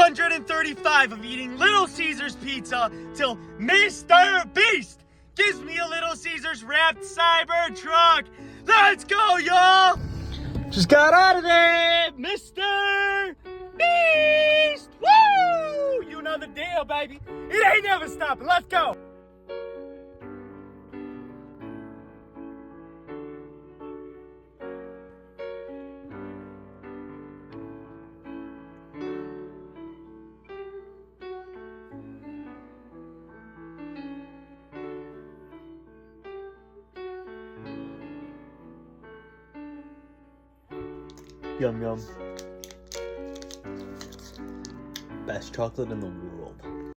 135 of eating Little Caesars pizza till Mr.Beast gives me a Little Caesars wrapped Cybertruck. Let's go, y'all! Just got out of there, Mr. Beast! Woo! You know the deal, baby. It ain't never stopping. Let's go! Yum yum. Best chocolate in the world.